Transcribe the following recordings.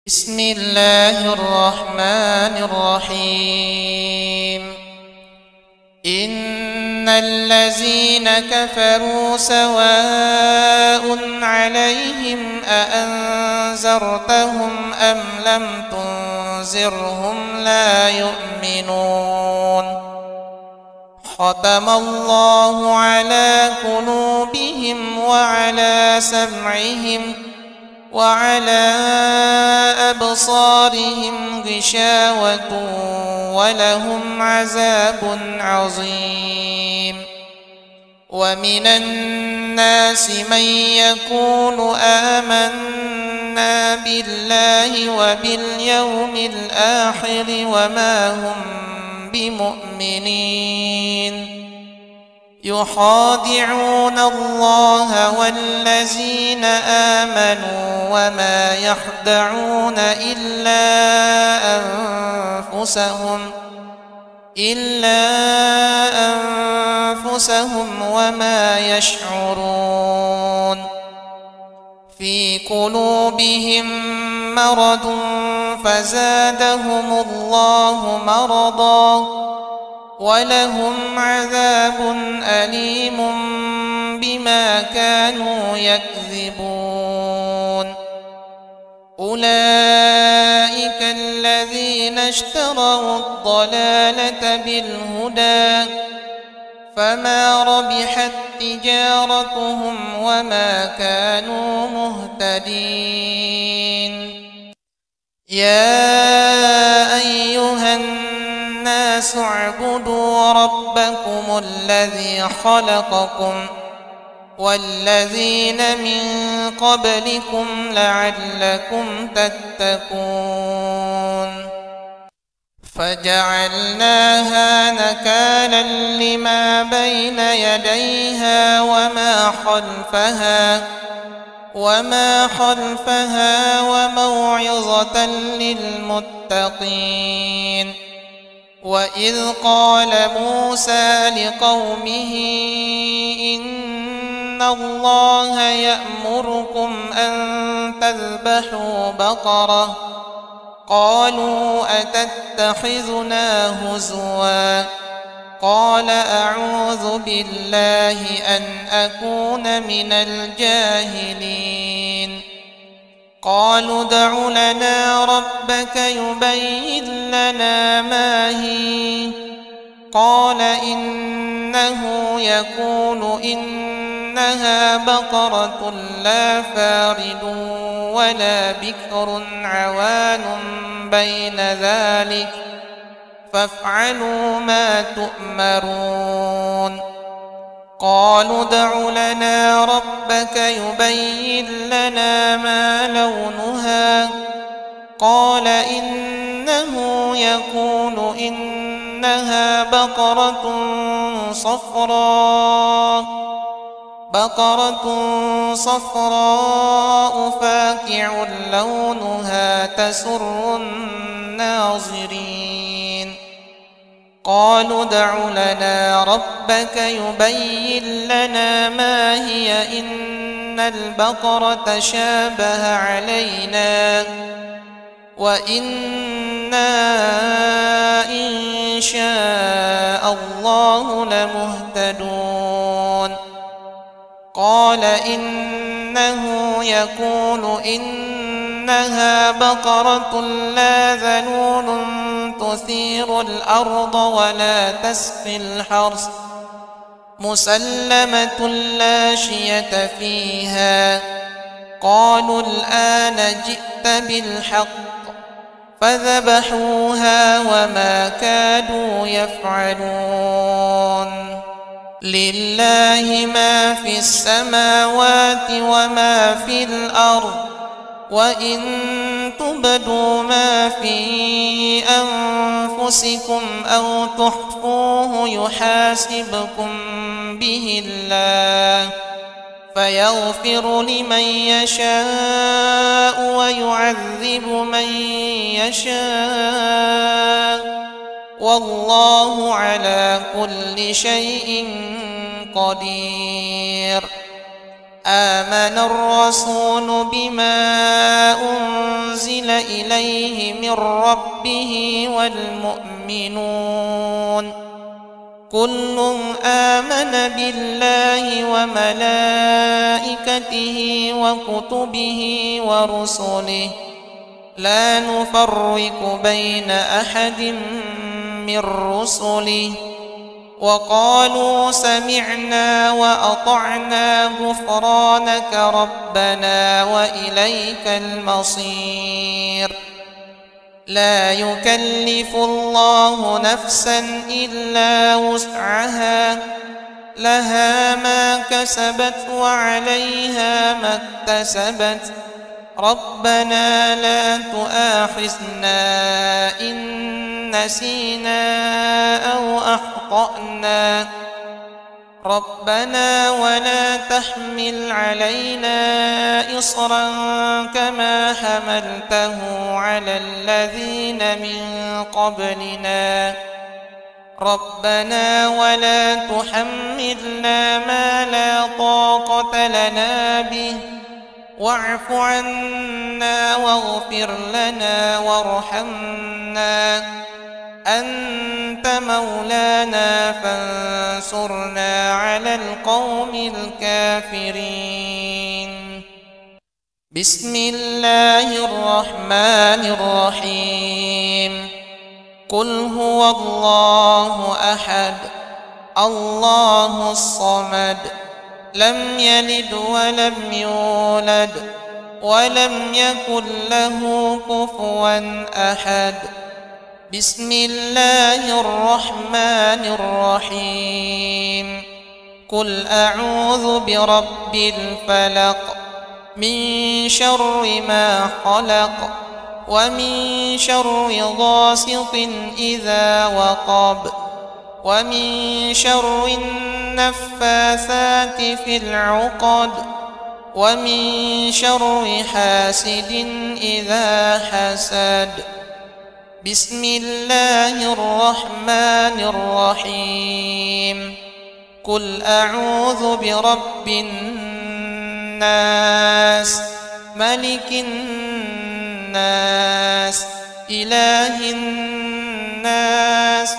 بسم الله الرحمن الرحيم. إن الذين كفروا سواء عليهم أأنذرتهم أم لم تنذرهم لا يؤمنون. ختم الله على قلوبهم وعلى سمعهم وعلى أبصارهم غشاوة ولهم عذاب عظيم. ومن الناس من يقول آمنا بالله وباليوم الآخر وما هم بمؤمنين. يخادعون الله والذين آمنوا وما يخدعون إلا أنفسهم وما يشعرون. في قلوبهم مرض فزادهم الله مرضا ولهم عذاب أليم بما كانوا يكذبون. أولئك الذين اشتروا الضلالة بالهدى فما ربحت تجارتهم وما كانوا مهتدين. يا أيها الناس اعبدوا ربكم الذي خلقكم والذين من قبلكم لعلكم تتقون. فجعلناها نكالا لما بين يديها وما خلفها وموعظة للمتقين. وإذ قال موسى لقومه إن الله يأمركم أن تذبحوا بقرة قالوا أتتخذنا هزوا قال أعوذ بالله أن أكون من الجاهلين. قالوا ادع لنا ربك يبين لنا ما هي قال إنه يقول إنها بقرة لا فارض ولا بكر عوان بين ذلك فافعلوا ما تؤمرون. قالوا ادع لنا ربك يبين لنا ما لونها قال إنه يقول إنها بقرة صفراء فاقع لونها تسر الناظرين. قالوا ادع لنا ربك يبين لنا ما هي إن البقرة شابه علينا وإنا إن شاء الله لمهتدون. قال إنه يقول إنها بقرة لا ذلول تثير الأرض ولا تسقي الحرث مسلمة لا شية فيها. قالوا الآن جئت بالحق فذبحوها وما كادوا يفعلون. لله ما في السماوات وما في الأرض وإن تبدوا ما في أنفسكم أو تخفوه يحاسبكم به الله فيغفر لمن يشاء ويعذب من يشاء والله على كل شيء قدير. آمن الرسول بما أنزل من ربه والمؤمنون كل آمن بالله وملائكته وكتبه ورسله لا نفرق بين أحد من رسله وقالوا سمعنا وأطعنا غفرانك ربنا وإليك المصير لا يكلف الله نفسا إلا وسعها لها ما كسبت وعليها ما اكتسبت ربنا لا تؤاخذنا إن نسينا أو أخطأنا ربنا ولا تحمل علينا إصرا كما حملته على الذين من قبلنا ربنا ولا تحملنا ما لا طاقة لنا به واعف عنا واغفر لنا وارحمنا أنت مولانا فانصرنا على القوم الكافرين بسم الله الرحمن الرحيم قل هو الله أحد الله الصمد لم يلد ولم يولد ولم يكن له كفوا أحد بسم الله الرحمن الرحيم قل أعوذ برب الفلق من شر ما خلق ومن شر غاسق إذا وقب ومن شر النفاثات في العقد ومن شر حاسد إذا حسد بسم الله الرحمن الرحيم قل أعوذ برب الناس ملك الناس إله الناس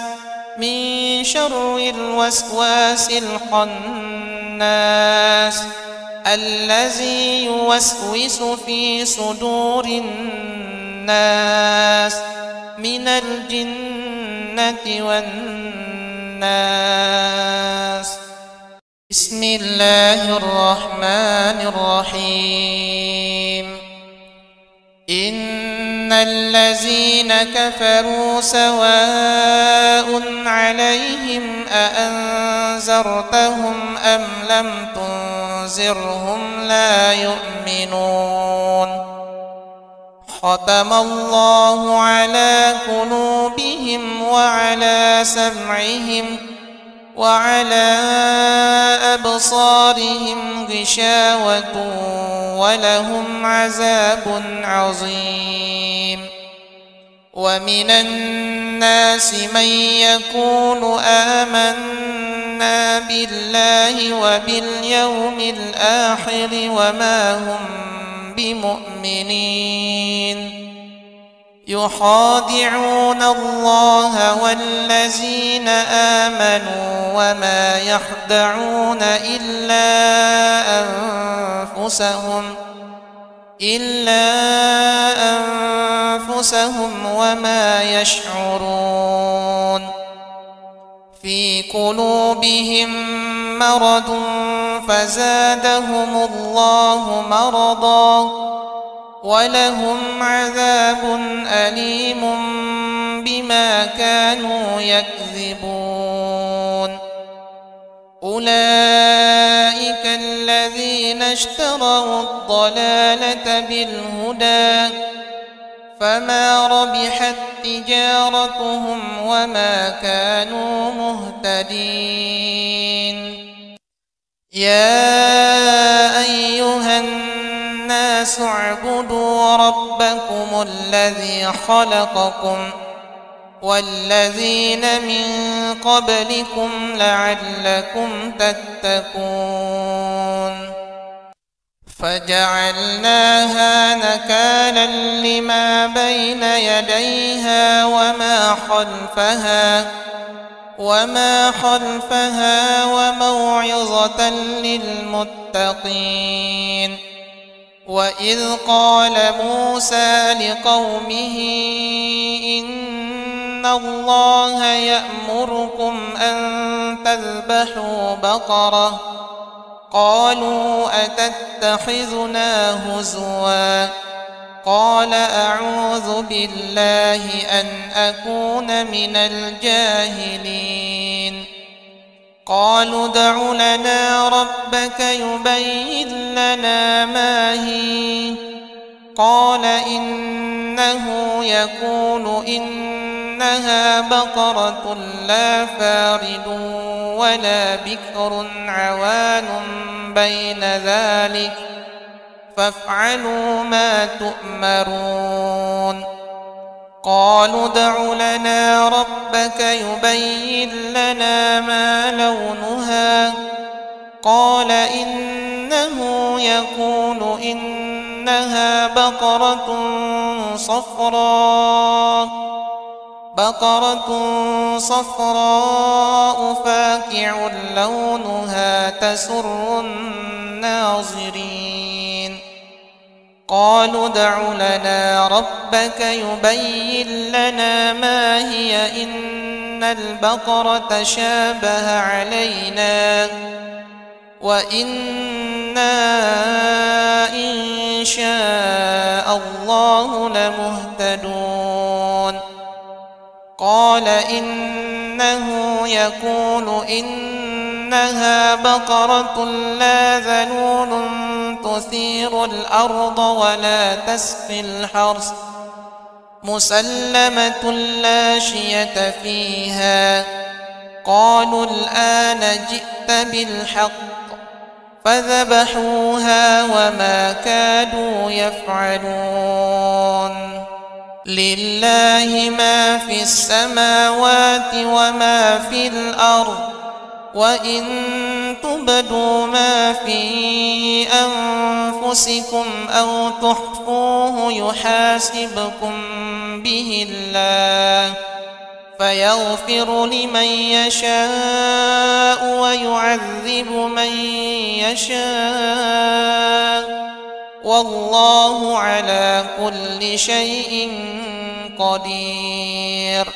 من شر الوسواس الخناس الذي يوسوس في صدور الناس من الجنة والناس بسم الله الرحمن الرحيم إن الذين كفروا سواء عليهم أأنذرتهم أم لم تنذرهم لا يؤمنون ختم الله على قلوبهم وعلى سمعهم وعلى أبصارهم غشاوة ولهم عذاب عظيم ومن الناس من يقول آمنا بالله وباليوم الآخر وما هم بمؤمنين يخادعون الله والذين آمنوا وما يخدعون إلا أنفسهم وما يشعرون في قلوبهم مرض فزادهم الله مرضا ولهم عذاب أليم بما كانوا يكذبون أولئك الذين اشتروا الضلالة بالهدى فما ربحت تجارتهم وما كانوا مهتدين يا أيها الناس اعبدوا ربكم الذي خلقكم والذين من قبلكم لعلكم تتقون فجعلناها نكالا لما بين يديها وما خلفها وموعظة للمتقين. وإذ قال موسى لقومه إن الله يأمركم أن تذبحوا بقرة قالوا أتتخذنا هزوا قال أعوذ بالله أن أكون من الجاهلين. قالوا ادع لنا ربك يبين لنا ما هي قال إنه يقول إنها بقرة لا فارض ولا بكر عوان بين ذلك فافعلوا ما تؤمرون. قالوا ادع لنا ربك يبين لنا ما لونها قال إنه يقول إنها بقرة صفراء فاقع لونها تسر الناظرين. قالوا ادع لنا ربك يبين لنا ما هي إن البقرة شابه علينا وإنا إن شاء الله لمهتدون. قال إنه يقول إنها بقرة لا ذلول تثير الأرض ولا تسقي الحرث مسلمة لا شية فيها. قالوا الآن جئت بالحق فذبحوها وما كادوا يفعلون. لله ما في السماوات وما في الأرض وإن تبدوا ما في أنفسكم أو تخفوه يحاسبكم به الله فيغفر لمن يشاء ويعذب من يشاء والله على كل شيء قدير.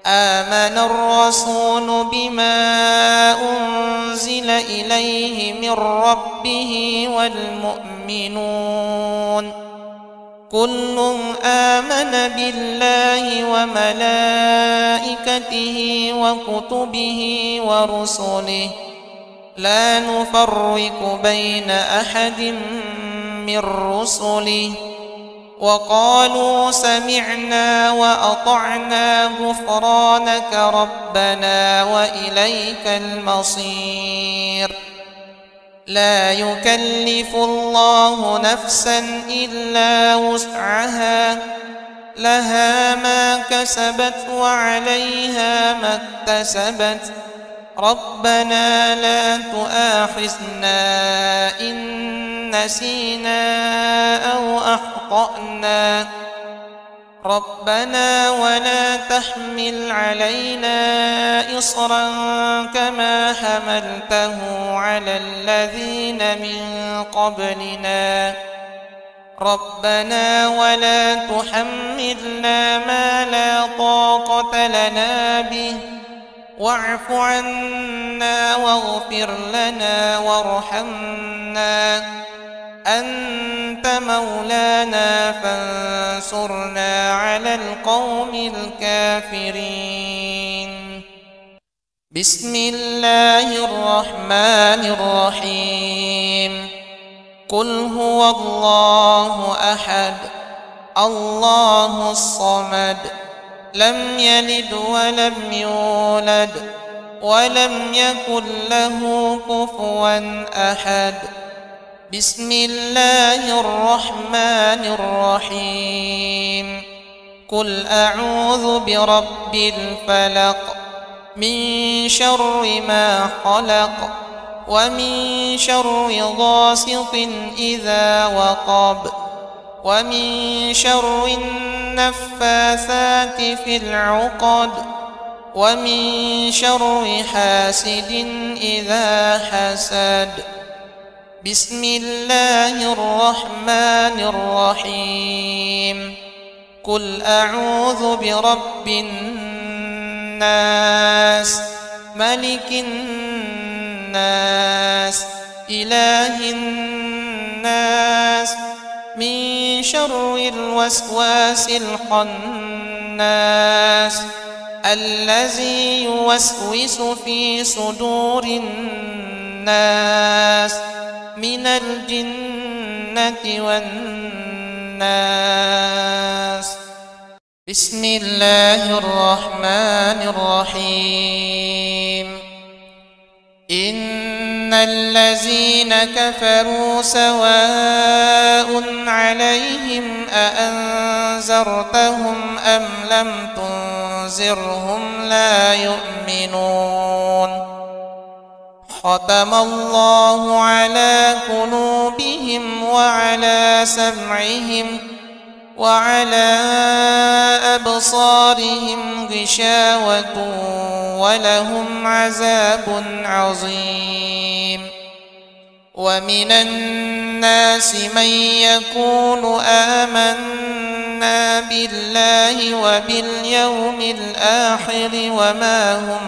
آمن الرسول بما أنزل إليه من ربه والمؤمنون كل آمن بالله وملائكته وكتبه ورسله لا نفرق بين أحد من رسله وقالوا سمعنا وأطعنا غفرانك ربنا وإليك المصير. لا يكلف الله نفسا إلا وسعها لها ما كسبت وعليها ما اكتسبت ربنا لا تؤاخذنا إن نسينا أو أخطأنا ربنا ولا تحمل علينا إصرا كما حملته على الذين من قبلنا ربنا ولا تحملنا ما لا طاقة لنا به واعف عنا واغفر لنا وارحمنا أنت مولانا فانصرنا على القوم الكافرين. بسم الله الرحمن الرحيم. قل هو الله أحد الله الصمد لم يلد ولم يولد ولم يكن له كفوا أحد. بسم الله الرحمن الرحيم. قل أعوذ برب الفلق من شر ما خلق ومن شر غاسق إذا وقب ومن شر النفاثات في العقد ومن شر حاسد إذا حسد. بسم الله الرحمن الرحيم. قل أعوذ برب الناس ملك الناس إله الناس من شر الوسواس الخناس الذي يوسوس في صدور الناس من الجنة والناس. بسم الله الرحمن الرحيم. إن الذين كفروا سواء عليهم أأنذرتهم أم لم تنذرهم لا يؤمنون. ختم الله على قلوبهم وعلى سمعهم وعلى أبصارهم غشاوة ولهم عذاب عظيم. ومن الناس من يقول آمنا بالله وباليوم الآخر وما هم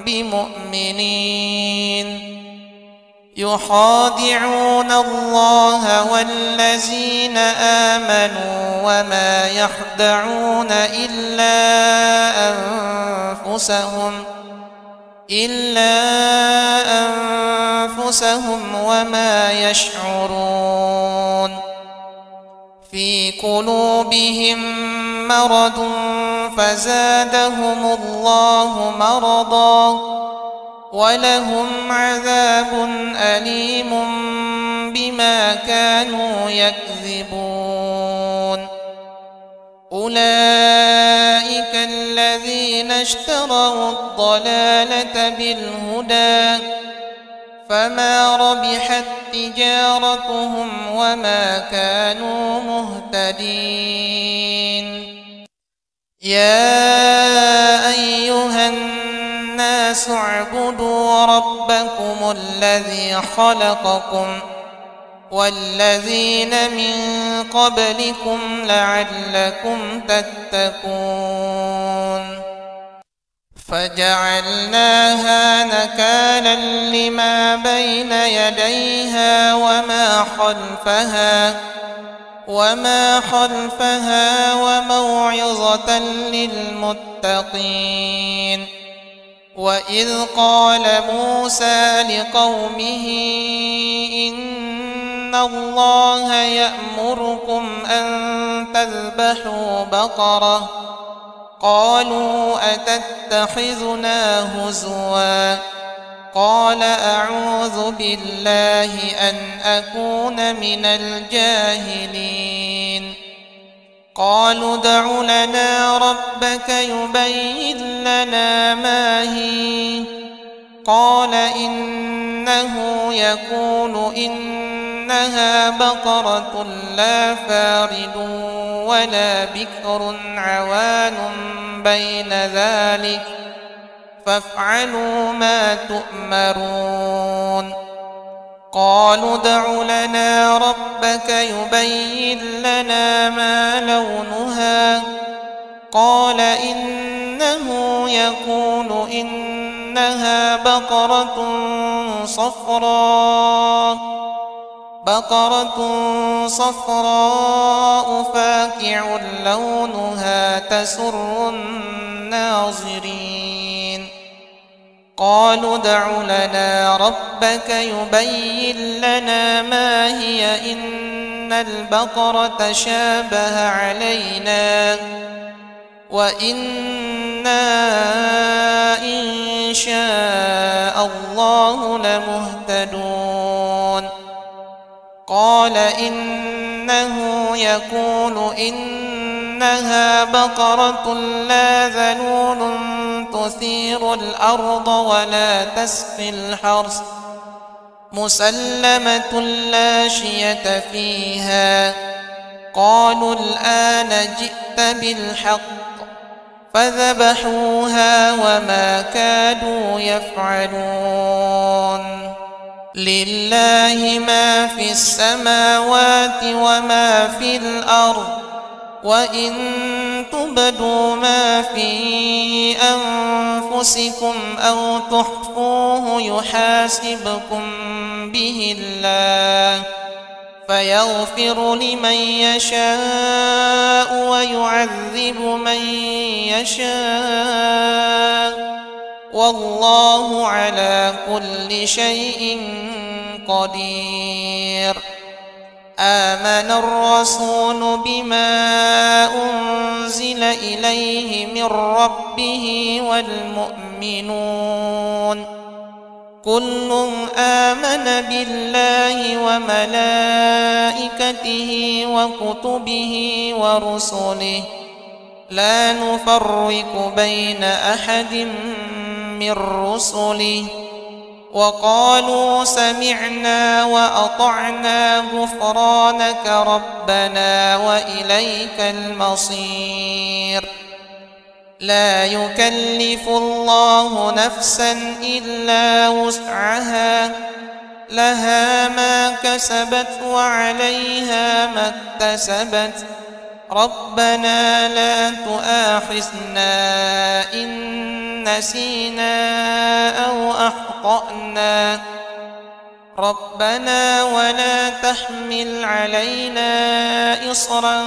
بمؤمنين يخادعون الله والذين آمنوا وما يخدعون إلا أنفسهم وما يشعرون. في قلوبهم مرض فزادهم الله مرضا ولهم عذاب أليم بما كانوا يكذبون. أولئك الذين اشتروا الضلالة بالهدى فما ربحت تجارتهم وما كانوا مهتدين. يا أيها الناس اعبدوا ربكم الذي خلقكم والذين من قبلكم لعلكم تتقون. فجعلناها نكالا لما بين يديها وما خلفها وموعظة للمتقين. وإذ قال موسى لقومه إن الله يأمركم أن تذبحوا بقرة قالوا أتتخذنا هزوا قال أعوذ بالله أن أكون من الجاهلين. قالوا ادع لنا ربك يبين لنا ما هي قال إنه يقول إنها بقرة لا فارض ولا بكر عوان بين ذلك فافعلوا ما تؤمرون. قالوا ادع لنا ربك يبين لنا ما لونها قال إنه يقول إنها بقرة صفراء فاقع لونها تسر الناظرين. قالوا ادع لنا ربك يبين لنا ما هي إن البقرة شابه علينا وإنا إن شاء الله لمهتدون. قال إنه يقول إنها بقرة لا ذلول تثير الأرض ولا تسقي الحرث مسلمة لا شية فيها. قالوا الآن جئت بالحق فذبحوها وما كادوا يفعلون. لله ما في السماوات وما في الأرض، وإن تبدوا ما في أنفسكم أو تخفوه يحاسبكم به الله فيغفر لمن يشاء ويعذب من يشاء، والله على كل شيء قدير. آمن الرسول بما أنزل إليه من ربه والمؤمنون كل آمن بالله وملائكته وكتبه ورسله لا نفرق بين أحد من رسله، وقالوا سمعنا وأطعنا غفرانك ربنا وإليك المصير. لا يكلف الله نفسا إلا وسعها، لها ما كسبت وعليها ما اكتسبت. ربنا لا تؤاخذنا إن نسينا أو أخطأنا. ربنا ولا تحمل علينا إصرا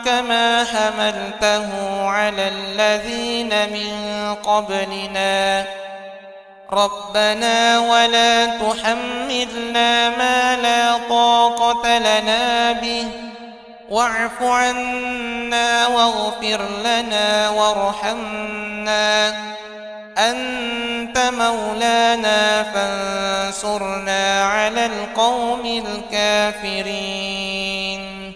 كما حملته على الذين من قبلنا. ربنا ولا تحملنا ما لا طاقة لنا به، واعف عنا واغفر لنا وارحمنا، أنت مولانا فانصرنا على القوم الكافرين.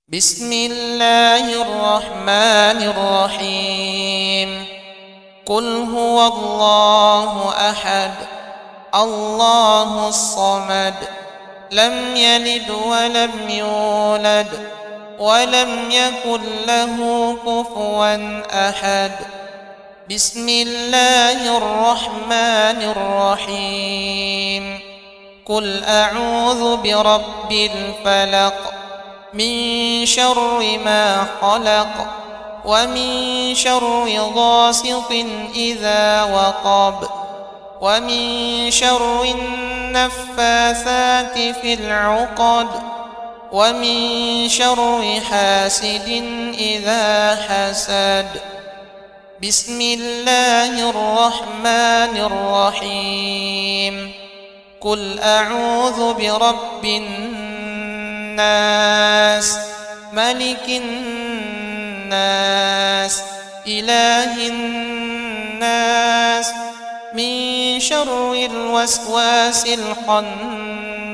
بسم الله الرحمن الرحيم. قل هو الله أحد الله الصمد لم يلد ولم يولد ولم يكن له كفوا أحد. بسم الله الرحمن الرحيم. قل أعوذ برب الفلق من شر ما خلق ومن شر غاسق إذا وقب ومن شر النفاثات في العقد ومن شر حاسد إذا حسد. بسم الله الرحمن الرحيم. قل أعوذ برب الناس ملك الناس إله الناس من شر الوسواس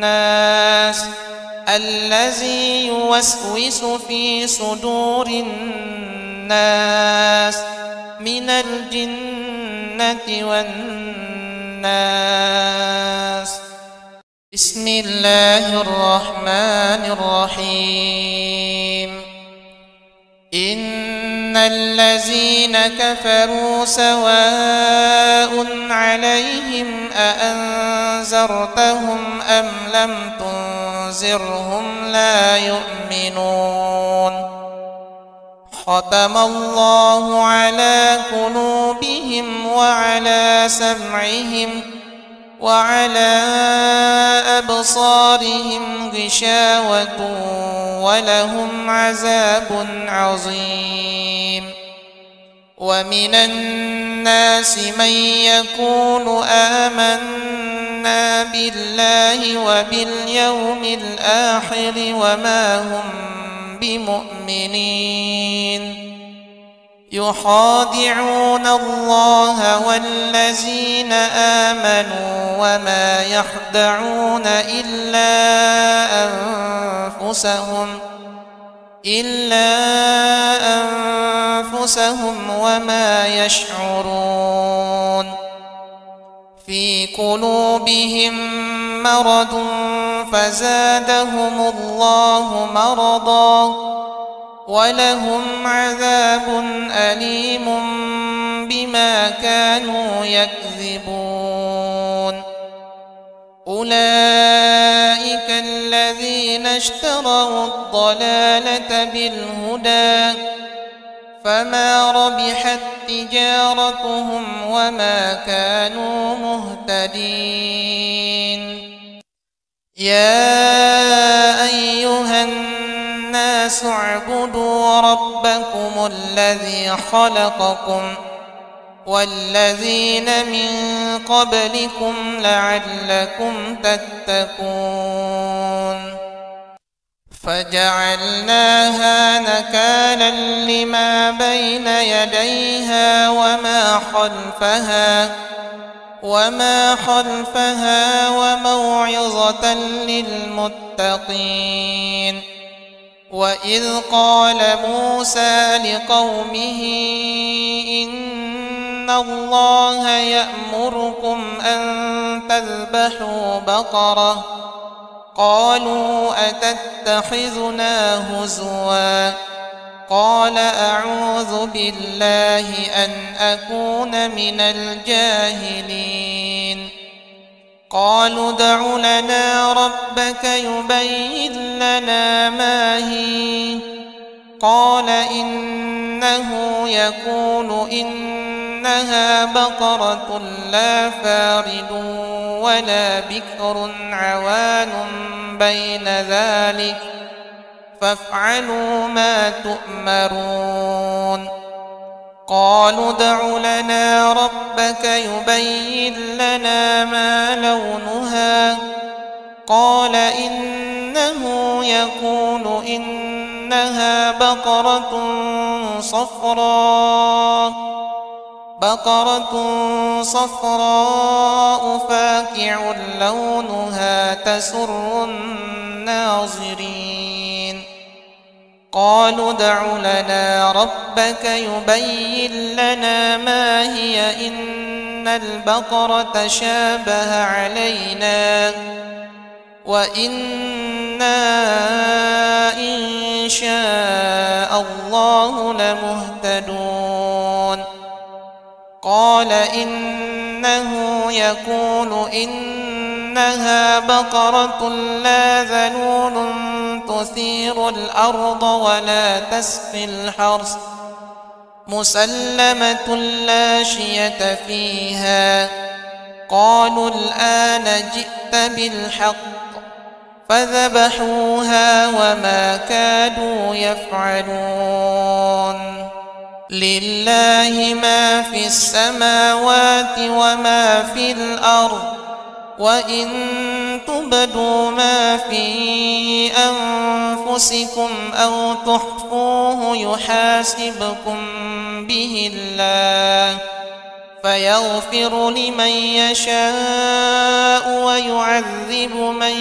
الخناس الذي يوسوس في صدور الناس من الجنة والناس. بسم الله الرحمن الرحيم. إن الذين كفروا سواء عليهم أأنذرتهم أم لم تنذرهم لا يؤمنون. ختم الله على قلوبهم وعلى سمعهم وعلى أبصارهم غشاوة ولهم عذاب عظيم. ومن الناس من يقول آمنا بالله وباليوم الآخر وما هم بمؤمنين. يخادعون الله والذين آمنوا وما يخدعون إلا أنفسهم وما يشعرون. في قلوبهم مرض فزادهم الله مرضا ولهم عذاب أليم بما كانوا يكذبون أولئك الذين اشتروا الضلالة بالهدى فما ربحت تجارتهم وما كانوا مهتدين يا أيها الناس اعبدوا ربكم الذي خلقكم والذين من قبلكم لعلكم تتقون فجعلناها نكالا لما بين يديها وما خلفها وموعظة للمتقين وإذ قال موسى لقومه إن الله يأمركم أن تذبحوا بقرة قالوا أتتخذنا هزوا قال أعوذ بالله أن أكون من الجاهلين قالوا ادع لنا ربك يبين لنا ما هي قال إنه يقول إنها بقرة لا فارض ولا بكر عوان بين ذلك فافعلوا ما تؤمرون قالوا ادع لنا ربك يبين لنا ما لونها قال إنه يقول إنها بقرة صفراء فاقع لونها تسر الناظرين قالوا ادع لنا ربك يبين لنا ما هي إن البقرة شابه علينا وإنا إن شاء الله لمهتدون قال إنه يقول إنها بقرة لا ذلول تثير الأرض ولا تسقي الحرث مسلمة لا شية فيها قالوا الآن جئت بالحق فذبحوها وما كادوا يفعلون لله ما في السماوات وما في الأرض وإن تبدوا ما في أنفسكم أو تخفوه يحاسبكم به الله فيغفر لمن يشاء ويعذب من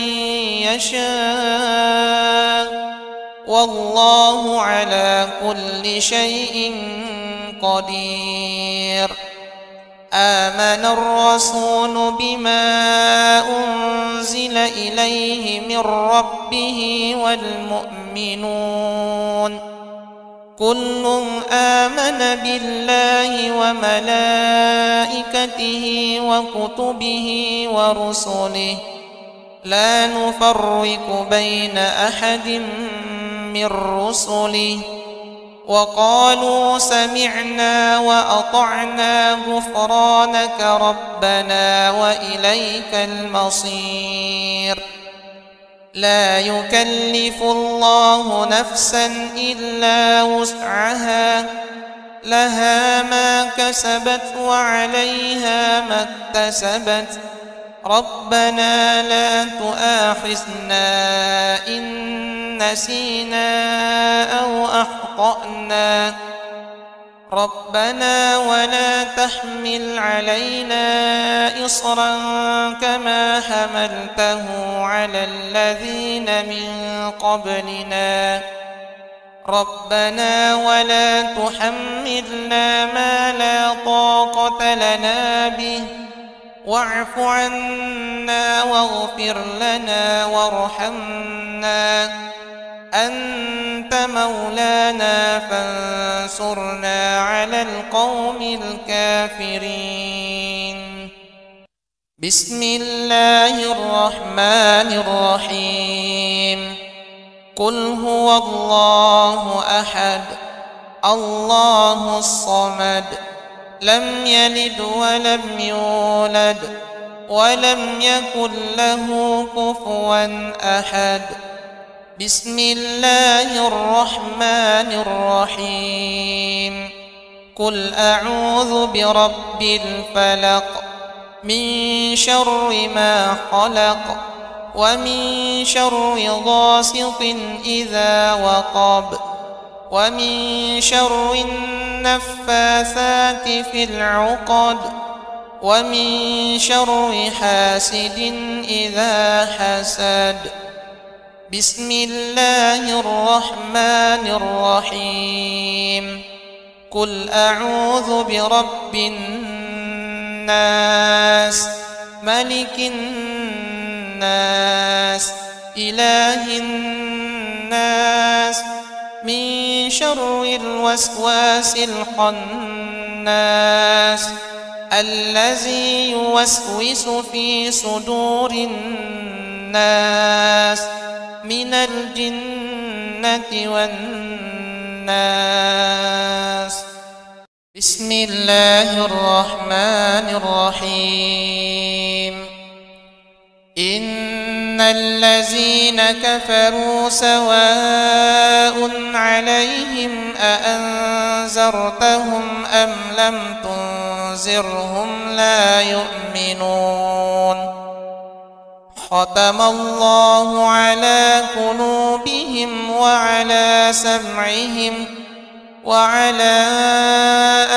يشاء والله على كل شيء قدير آمن الرسول بما أنزل إليه من ربه والمؤمنون كل آمن بالله وملائكته وكتبه ورسله لا نفرق بين أحد من رسله وقالوا سمعنا وأطعنا غفرانك ربنا وإليك المصير لا يكلف الله نفسا إلا وسعها لها ما كسبت وعليها ما اكتسبت ربنا لا تؤاخذنا إن نسينا أو أخطأنا ربنا ولا تحمل علينا إصرا كما حملته على الذين من قبلنا ربنا ولا تحملنا ما لا طاقة لنا به واعف عنا واغفر لنا وارحمنا أنت مولانا فانصرنا على القوم الكافرين. بسم الله الرحمن الرحيم. قل هو الله أحد الله الصمد لم يلد ولم يولد ولم يكن له كفوا أحد. بسم الله الرحمن الرحيم. قل أعوذ برب الفلق من شر ما خلق ومن شر غاسق إذا وقب ومن شر النفاثات في العقد ومن شر حاسد إذا حسد. بسم الله الرحمن الرحيم. قل أعوذ برب الناس ملك الناس إله الناس من شر الوسواس الخناس الذي يوسوس في صدور الناس من الجنة والناس. بسم الله الرحمن الرحيم. إن الذين كفروا سواء عليهم أأنذرتهم أم لم تنذرهم لا يؤمنون. ختم الله على قلوبهم وعلى سمعهم وعلى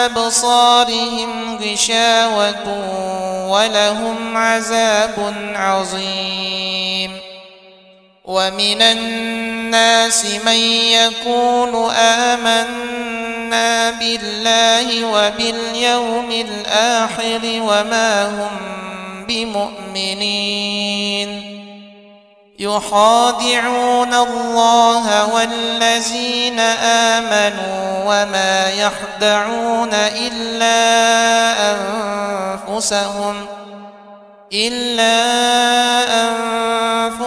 أبصارهم غشاوة ولهم عذاب عظيم. ومن الناس من يقول آمنا بالله وباليوم الآخر وما هم بمؤمنين. يخادعون الله والذين آمنوا وما يخدعون إلا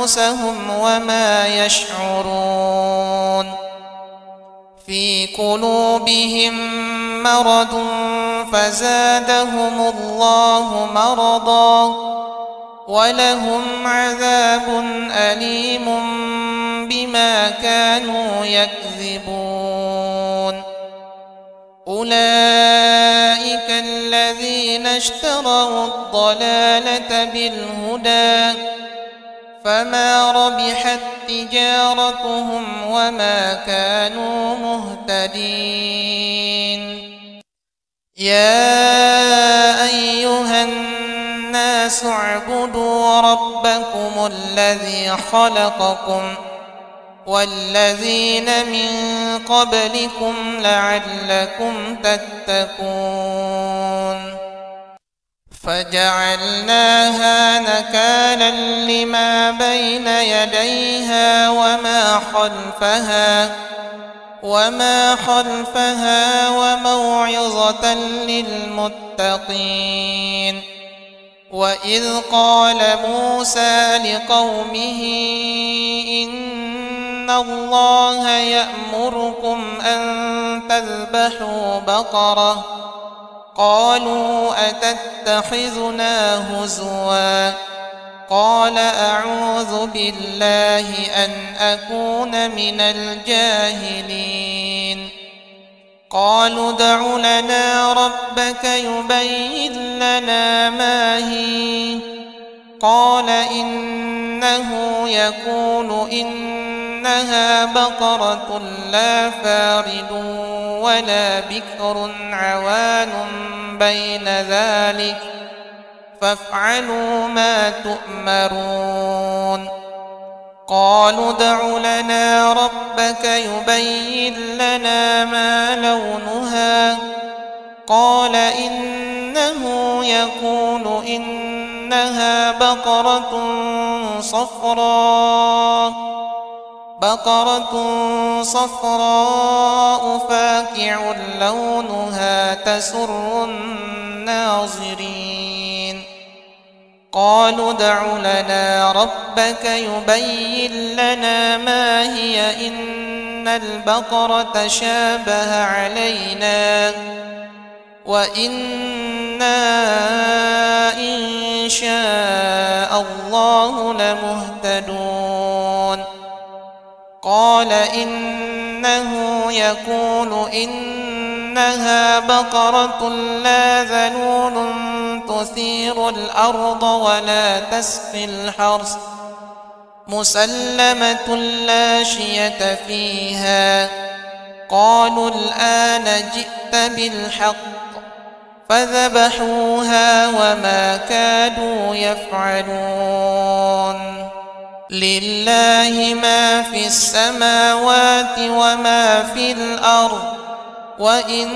أنفسهم وما يشعرون. في قلوبهم مرض فزادهم الله مرضا ولهم عذاب أليم بما كانوا يكذبون. أولئك الذين اشتروا الضلالة بالهدى فما ربحت تجارتهم وما كانوا مهتدين. يا أيها الناس اعبدوا ربكم الذي خلقكم والذين من قبلكم لعلكم تتقون. فجعلناها نكالا لما بين يديها وما خلفها وموعظة للمتقين. وإذ قال موسى لقومه إن الله يأمركم أن تذبحوا بقرة قالوا أتتخذنا هزوا قال أعوذ بالله أن أكون من الجاهلين. قالوا ادع لنا ربك يبين لنا ما هي قال إنه يقول إنها بقرة لا فارض ولا بكر عوان بين ذلك فافعلوا ما تؤمرون. قالوا ادع لنا ربك يبين لنا ما لونها قال إنه يقول إنها إنها بقرة صفراء فاقع لونها تسر الناظرين. قالوا ادع لنا ربك يبين لنا ما هي إن البقرة شابه علينا وإنا إن شاء الله لمهتدون. قال إنه يقول إنها بقرة لا ذلول تثير الأرض ولا تسقي الحرث مسلمة لا شية فيها. قالوا الآن جئت بالحق فذبحوها وما كادوا يفعلون. لله ما في السماوات وما في الأرض وإن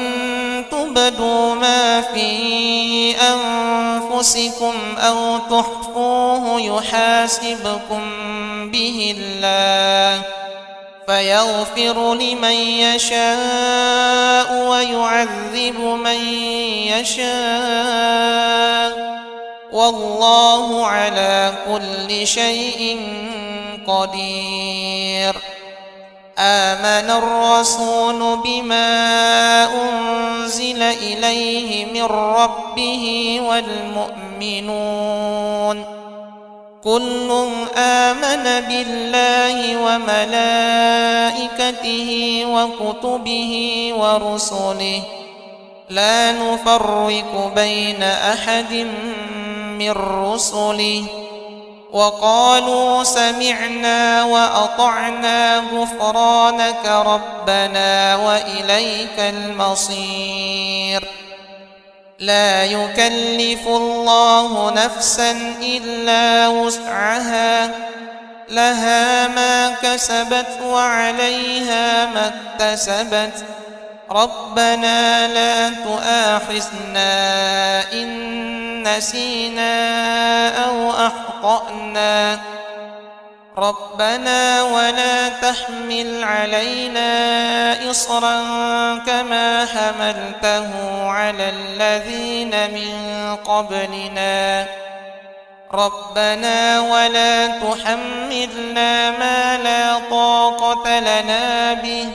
تبدوا ما في أنفسكم أو تخفوه يحاسبكم به الله فيغفر لمن يشاء ويعذب من يشاء والله على كل شيء قدير. آمن الرسول بما أنزل إليه من ربه والمؤمنون كل آمن بالله وملائكته وكتبه ورسله لا نفرق بين أحد من رسله وقالوا سمعنا وأطعنا غفرانك ربنا وإليك المصير. لا يكلف الله نفسا إلا وسعها لها ما كسبت وعليها ما اكتسبت ربنا لا تؤاخذنا إن نسينا أو أخطأنا ربنا ولا تحمل علينا إصرا كما حملته على الذين من قبلنا ربنا ولا تحملنا ما لا طاقة لنا به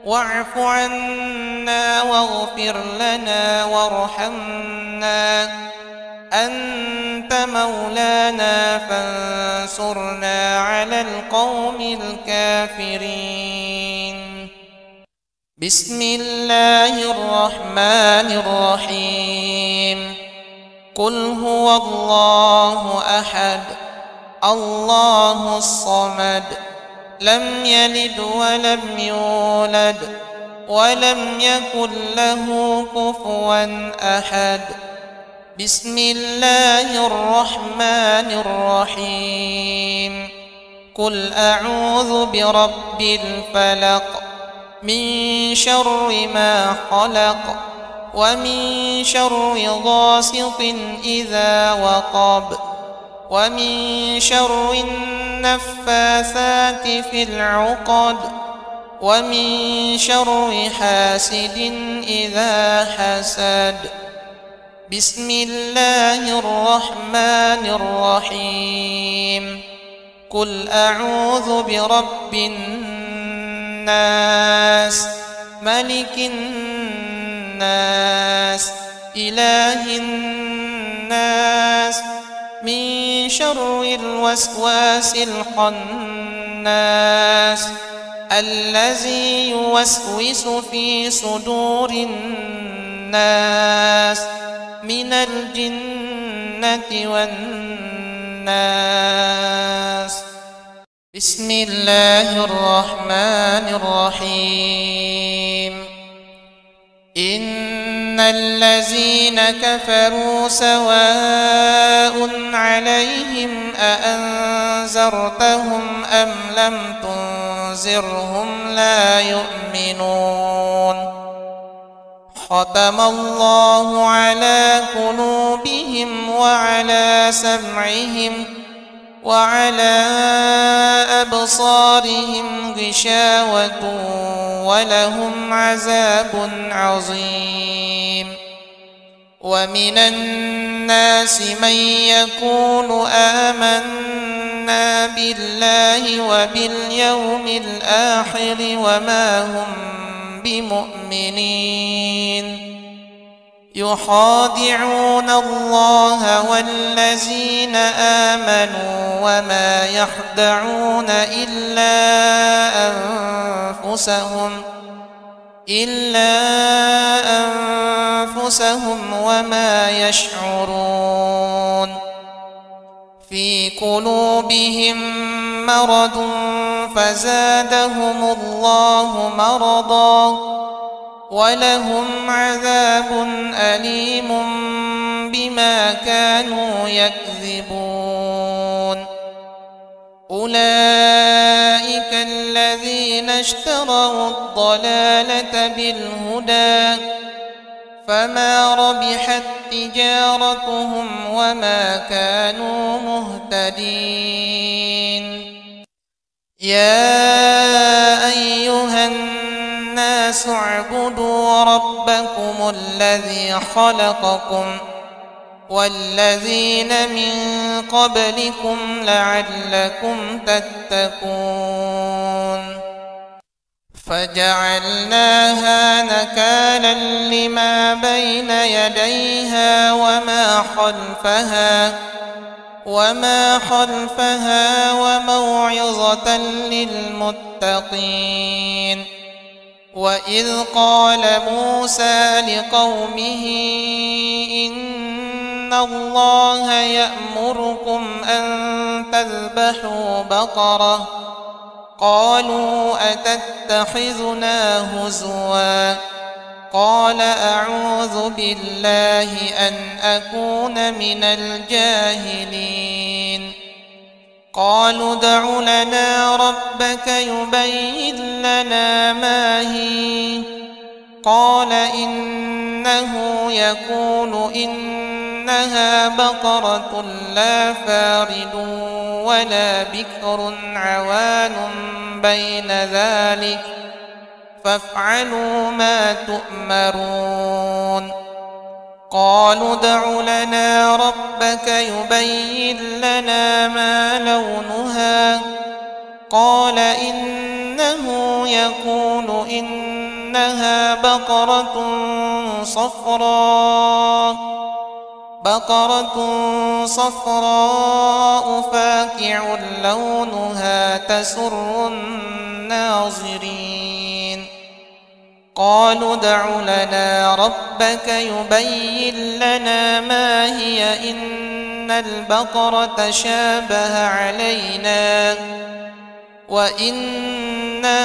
واعف عنا واغفر لنا وارحمنا أنت مولانا فانصرنا على القوم الكافرين. بسم الله الرحمن الرحيم. قل هو الله أحد الله الصمد لم يلد ولم يولد ولم يكن له كفوا أحد. بسم الله الرحمن الرحيم. قل أعوذ برب الفلق من شر ما خلق ومن شر غاسق إذا وقب ومن شر النفاثات في العقد ومن شر حاسد إذا حسد. بسم الله الرحمن الرحيم. قل أعوذ برب الناس ملك الناس إله الناس من شر الوسواس الخناس الذي يوسوس في صدور الناس من الجنة والناس. بسم الله الرحمن الرحيم. إن الذين كفروا سواء عليهم أأنذرتهم أم لم تنذرهم لا يؤمنون. ختم الله على قلوبهم وعلى سمعهم وعلى أبصارهم غشاوة ولهم عذاب عظيم. ومن الناس من يقول آمنا بالله وباليوم الآخر وما هم بمؤمنين يخادعون الله والذين آمنوا وما يخدعون إلا أنفسهم وما يشعرون. في قلوبهم مرض فزادهم الله مرضا ولهم عذاب أليم بما كانوا يكذبون. أولئك الذين اشتروا الضلالة بالهدى فما ربحت تجارتهم وما كانوا مهتدين. يا أيها الناس اعبدوا ربكم الذي خلقكم والذين من قبلكم لعلكم تتقون. فجعلناها نكالا لما بين يديها وما خلفها وموعظة للمتقين. وإذ قال موسى لقومه إن الله يأمركم أن تذبحوا بقرة قالوا أتتخذنا هزوا قال أعوذ بالله أن أكون من الجاهلين. قالوا ادع لنا ربك يبين لنا ما هي قال إنه يقول إنها بقرة لا فارض ولا بكر عوان بين ذلك فافعلوا ما تؤمرون. قالوا ادع لنا ربك يبين لنا ما لونها قال إنه يقول إنها بقرة صفراء فاقع لونها تسر الناظرين. قالوا ادع لنا ربك يبين لنا ما هي إن البقرة شابه علينا وإنا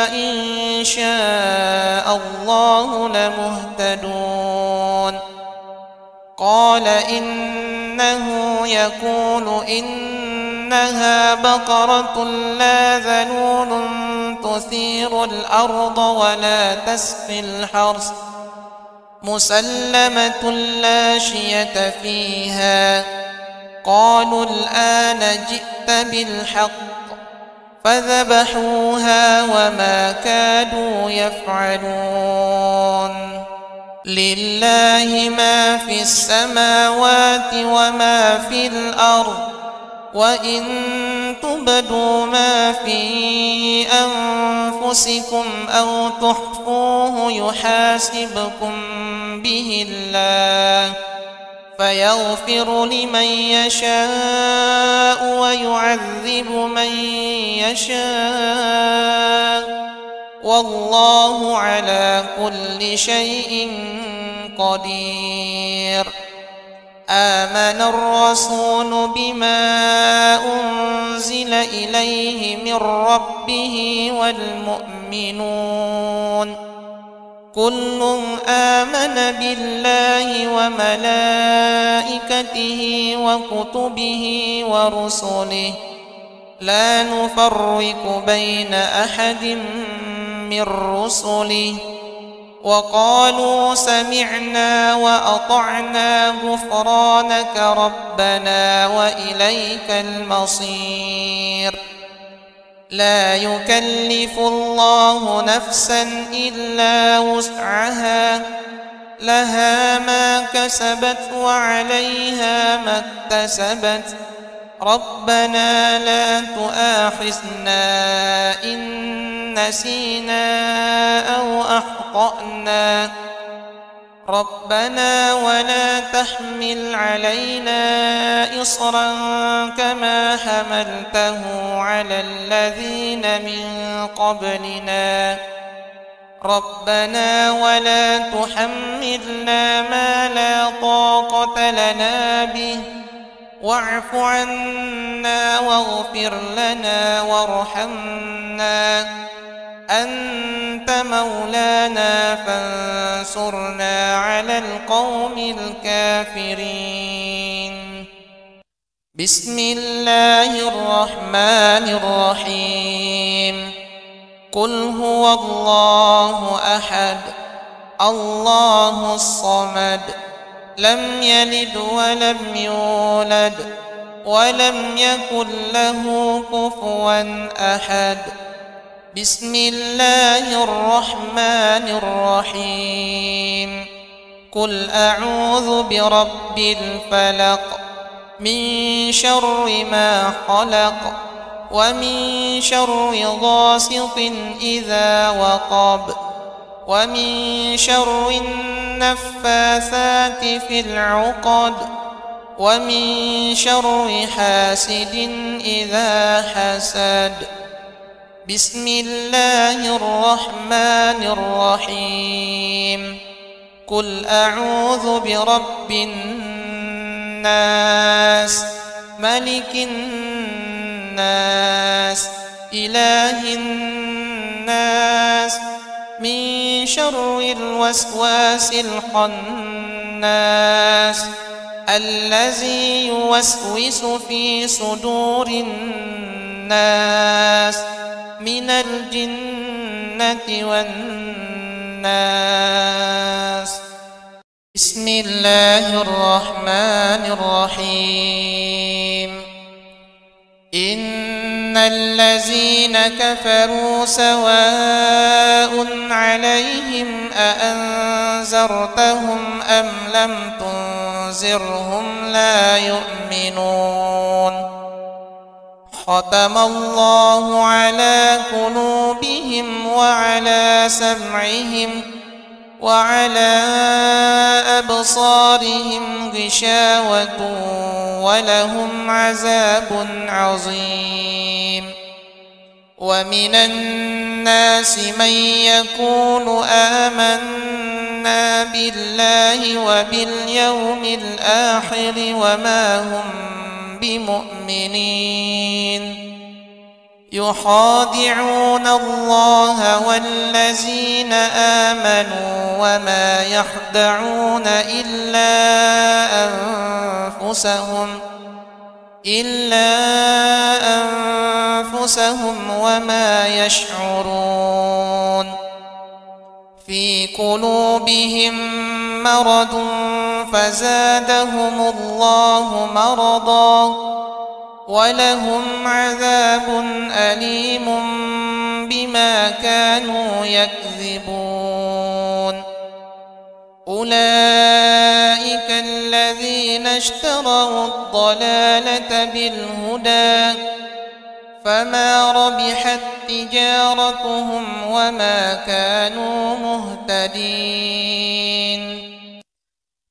إن شاء الله لمهتدون. قال إنه يقول إنها بقرة لا ذلول تثير الأرض ولا تسقي الحرث مسلمة لا شية فيها. قالوا الآن جئت بالحق فذبحوها وما كادوا يفعلون. لله ما في السماوات وما في الأرض وإن تبدوا ما في أنفسكم أو تخفوه يحاسبكم به الله فيغفر لمن يشاء ويعذب من يشاء والله على كل شيء قدير. آمن الرسول بما أنزل إليه من ربه والمؤمنون كل آمن بالله وملائكته وكتبه ورسله لا نفرق بين أحد من رسله وقالوا سمعنا وأطعنا غفرانك ربنا وإليك المصير. لا يكلف الله نفسا إلا وسعها، لها ما كسبت وعليها ما اكتسبت. ربنا لا تؤاخذنا إن نسينا أو أخطأنا. ربنا ولا تحمل علينا إصرا كما حملته على الذين من قبلنا. ربنا ولا تحملنا ما لا طاقة لنا به، واعف عنا واغفر لنا وارحمنا، أنت مولانا فانصرنا على القوم الكافرين. بسم الله الرحمن الرحيم. قل هو الله أحد الله الصمد، لم يلد ولم يولد ولم يكن له كفوا أحد. بسم الله الرحمن الرحيم. قل أعوذ برب الفلق، من شر ما خلق، ومن شر غاسق إذا وقب، ومن شر النفاثات في العقد، ومن شر حاسد إذا حسد. بسم الله الرحمن الرحيم. قل أعوذ برب الناس، ملك الناس، إله الناس، من شر الوسواس الخناس، الذي يوسوس في صدور الناس من الجنة والناس. بسم الله الرحمن الرحيم. إن الذين كفروا سواء عليهم أأنذرتهم أم لم تنذرهم لا يؤمنون. ختم الله على قلوبهم وعلى سمعهم وعلى أبصارهم غشاوة ولهم عذاب عظيم. ومن الناس من يقول آمنا بالله وباليوم الآخر وما هم بمؤمنين. يخادعون الله والذين آمنوا وما يخدعون إلا أنفسهم وما يشعرون. في قلوبهم مرض فزادهم الله مرضا ولهم عذاب أليم بما كانوا يكذبون. أولئك الذين اشتروا الضلالة بالهدى فما ربحت تجارتهم وما كانوا مهتدين.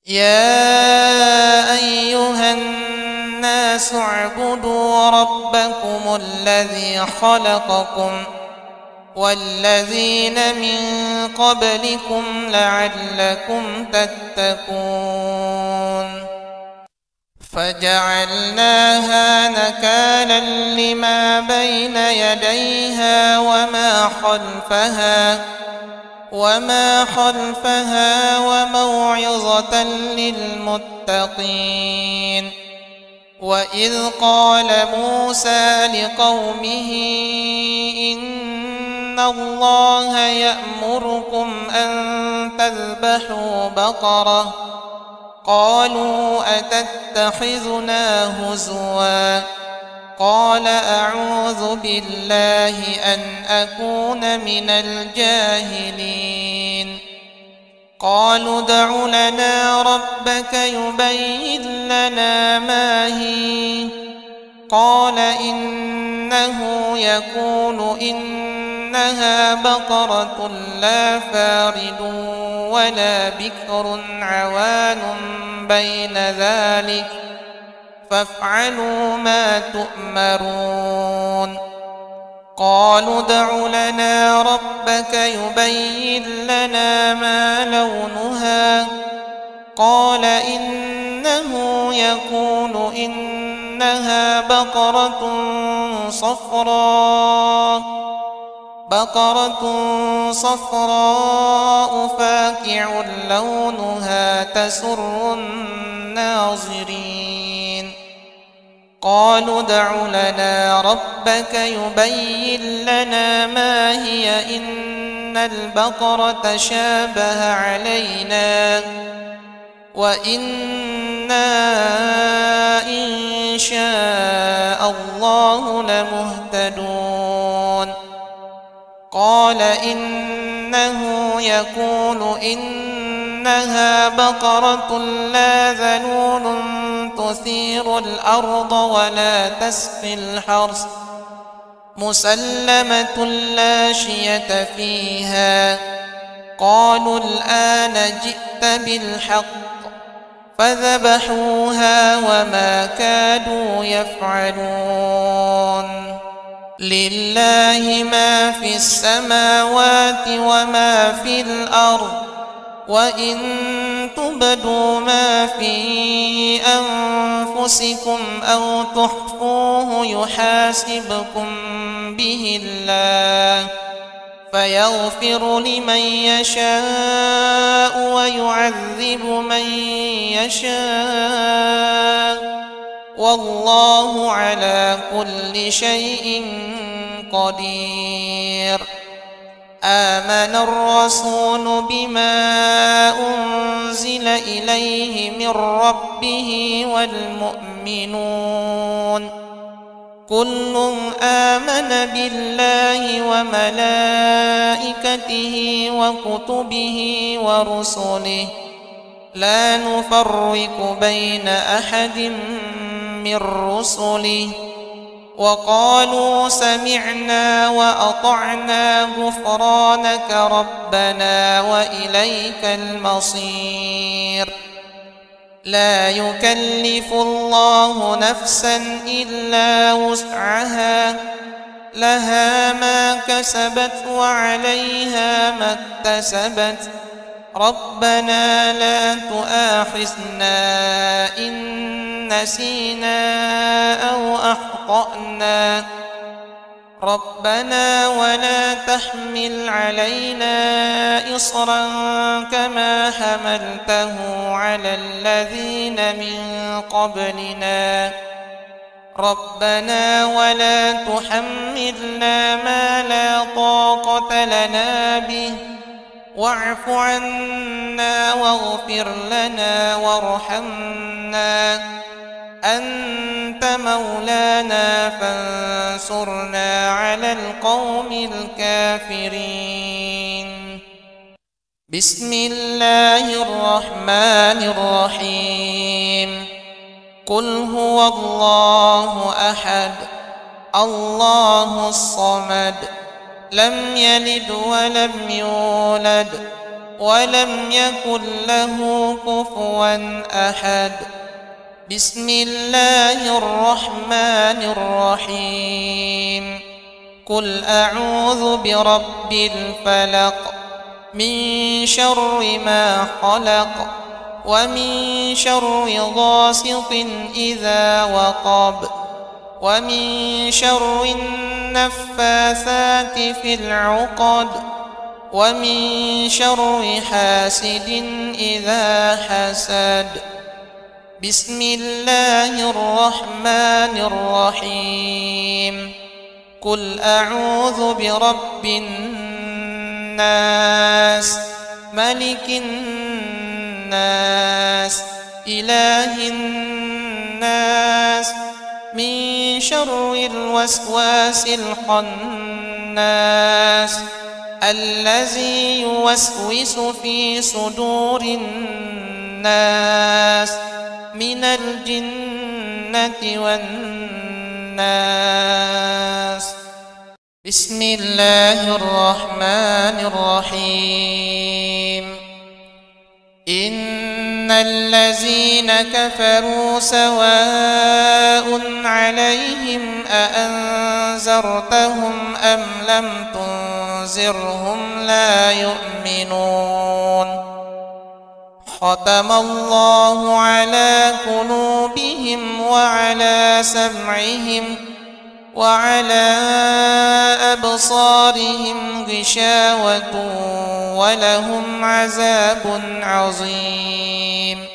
يا أيها الناس اعبدوا ربكم الذي خلقكم والذين من قبلكم لعلكم تتقون. فجعلناها نكالا لما بين يديها وما خلفها وموعظة للمتقين. وإذ قال موسى لقومه إن الله يأمركم أن تذبحوا بقرة. قالوا أتتخذنا هزوا؟ قال أعوذ بالله أن أكون من الجاهلين. قالوا ادع لنا ربك يبين لنا ما هي. قال إنه يقول إنها بقرة لا فارض ولا بكر عوان بين ذلك فافعلوا ما تؤمرون. قالوا ادع لنا ربك يبين لنا ما لونها. قال إنه يقول إنها بقرة صفراء فاقع لونها تسر الناظرين. قالوا ادع لنا ربك يبين لنا ما هي إن البقرة شابه علينا وإنا إن شاء الله لمهتدون. قال إنه يقول إنها بقرة لا ذلول تثير الأرض ولا تسقي الحرث مسلمة لا شية فيها. قالوا الآن جئت بالحق فذبحوها وما كادوا يفعلون. لله ما في السماوات وما في الأرض وإن تبدوا ما في أنفسكم أو تخفوه يحاسبكم به الله فيغفر لمن يشاء ويعذب من يشاء والله على كل شيء قدير. آمن الرسول بما أنزل إليه من ربه والمؤمنون كل آمن بالله وملائكته وكتبه ورسله لا نفرق بين أحد من رسله وقالوا سمعنا وأطعنا غفرانك ربنا وإليك المصير. لا يكلف الله نفسا إلا وسعها لها ما كسبت وعليها ما اكتسبت ربنا لا تؤاخذنا إن نسينا أو أخطأنا ربنا ولا تحمل علينا إصرا كما حملته على الذين من قبلنا ربنا ولا تحملنا ما لا طاقة لنا به واعف عنا واغفر لنا وارحمنا أنت مولانا فانصرنا على القوم الكافرين. بسم الله الرحمن الرحيم. قل هو الله أحد الله الصمد لم يلد ولم يولد ولم يكن له كفوا أحد. بسم الله الرحمن الرحيم. قل أعوذ برب الفلق من شر ما خلق ومن شر غاسق إذا وقب ومن شر النفاثات في العقد ومن شر حاسد إذا حسد. بسم الله الرحمن الرحيم. قل أعوذ برب الناس الناس ملك الناس إله الناس من شر الوسواس الخناس الذي يوسوس في صدور الناس من الجنة والناس. بسم الله الرحمن الرحيم. إن الذين كفروا سواء عليهم أأنذرتهم أم لم تنذرهم لا يؤمنون. ختم الله على قلوبهم وعلى سمعهم وعلى أبصارهم غشاوة ولهم عذاب عظيم.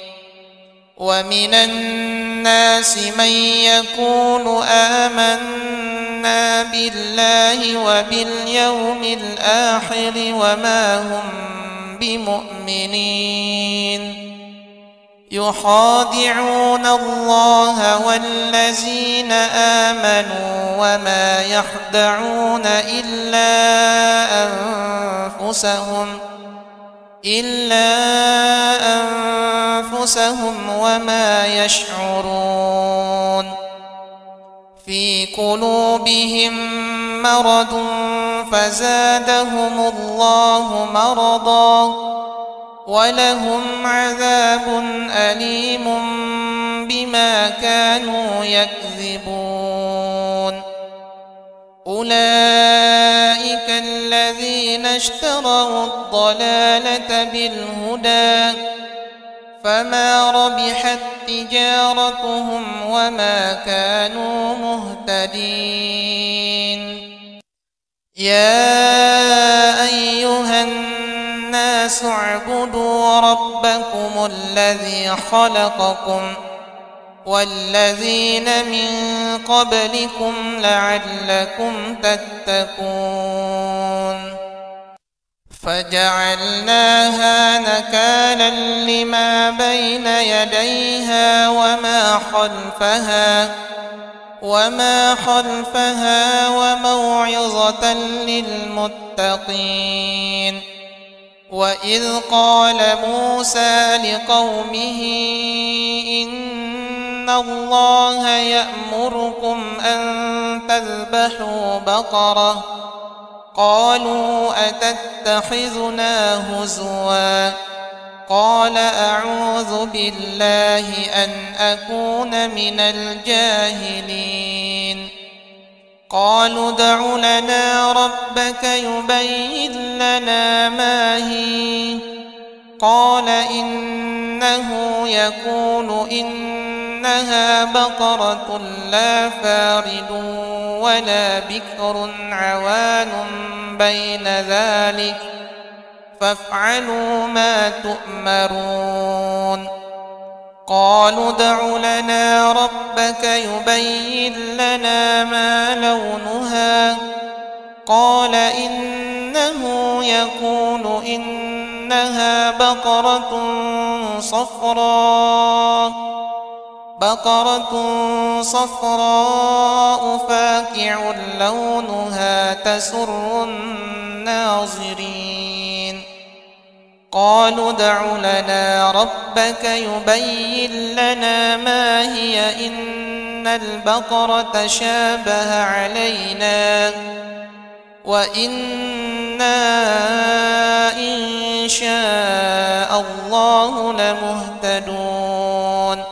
ومن الناس من يقول آمنا بالله وباليوم الآخر وما هم بمؤمنين. يخادعون الله والذين آمنوا وما يخدعون إلا أنفسهم وما يشعرون. في قلوبهم مرض فزادهم الله مرضا ولهم عذاب أليم بما كانوا يكذبون. أولئك الذين اشتروا الضلالة بالهدى فما ربحت تجارتهم وما كانوا مهتدين. يا أيها الناس اعبدوا ربكم الذي خلقكم والذين من قبلكم لعلكم تتقون. فجعلناها نكالا لما بين يديها وما خلفها وموعظة للمتقين. وإذ قال موسى لقومه إن الله يأمركم أن تذبحوا بقرة قالوا أتتخذنا هزوا قال أعوذ بالله أن أكون من الجاهلين. قالوا ادع لنا ربك يبين لنا ما هي قال إنه يقول إنها بقرة لا فارض ولا بكر عوان بين ذلك فافعلوا ما تؤمرون. قالوا ادع لنا ربك يبين لنا ما لونها قال إنه يقول إنها بقرة صفراء فاقع لونها تسر الناظرين. قالوا ادع لنا ربك يبين لنا ما هي إن البقرة شابه علينا وإنا إن شاء الله لمهتدون.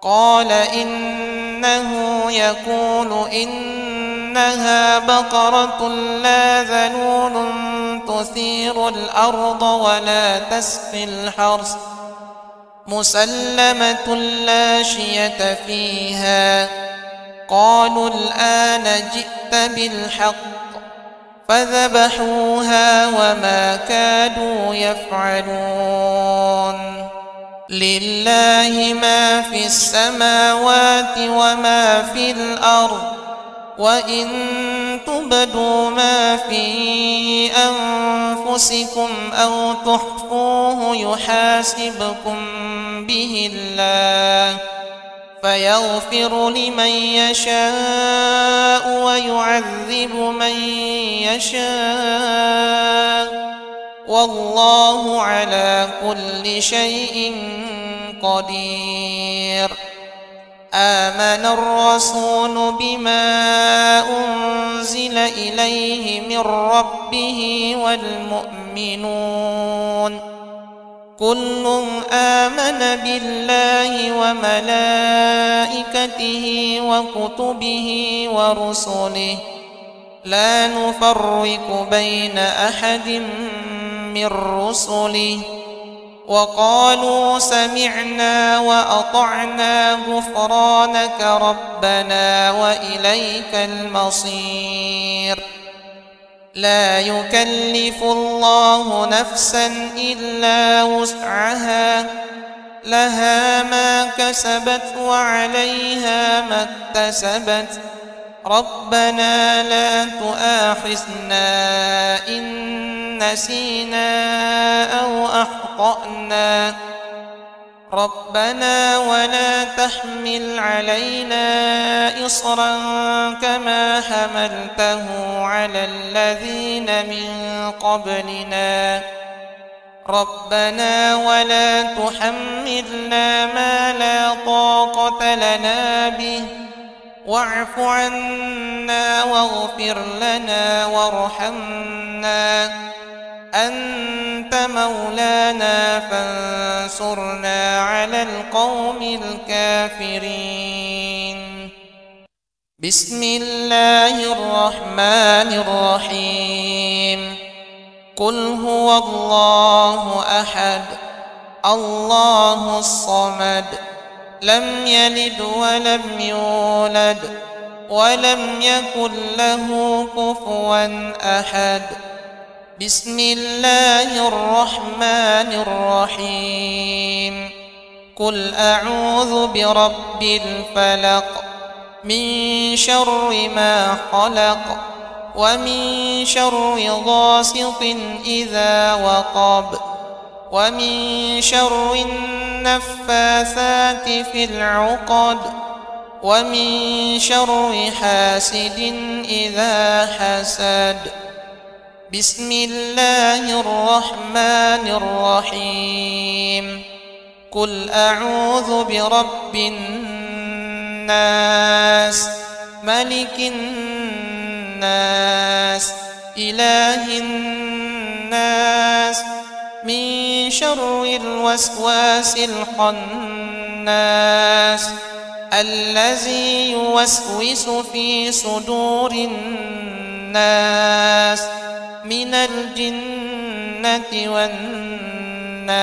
قال إنه يقول إنها بقرة لا ذلول تثير الأرض ولا تسقي الحرث مسلمة لا شية فيها. قالوا الآن جئت بالحق فذبحوها وما كادوا يفعلون. لله ما في السماوات وما في الأرض وإن تبدوا ما في أنفسكم أو تخفوه يحاسبكم به الله فيغفر لمن يشاء ويعذب من يشاء والله على كل شيء قدير. آمن الرسول بما أنزل إليه من ربه والمؤمنون كل آمن بالله وملائكته وكتبه ورسله لا نفرق بين أحد من رسله وقالوا سمعنا وأطعنا غفرانك ربنا وإليك المصير. لا يكلف الله نفسا إلا وسعها لها ما كسبت وعليها ما اكتسبت ربنا لا تؤاخذنا إن نسينا أو أخطأنا ربنا ولا تحمل علينا إصرا كما حملته على الذين من قبلنا ربنا ولا تحملنا ما لا طاقة لنا به واعف عنا واغفر لنا وارحمنا أنت مولانا فانصرنا على القوم الكافرين. بسم الله الرحمن الرحيم. قل هو الله أحد الله الصمد لم يلد ولم يولد ولم يكن له كفوا أحد. بسم الله الرحمن الرحيم. قل أعوذ برب الفلق من شر ما خلق ومن شر غاسق إذا وقب ومن شر النفاثات في العقد ومن شر حاسد إذا حسد. بسم الله الرحمن الرحيم. قل أعوذ برب الناس ملك الناس إله الناس من شر الوسواس الخناس الذي يوسوس في صدور الناس من الجنة والناس.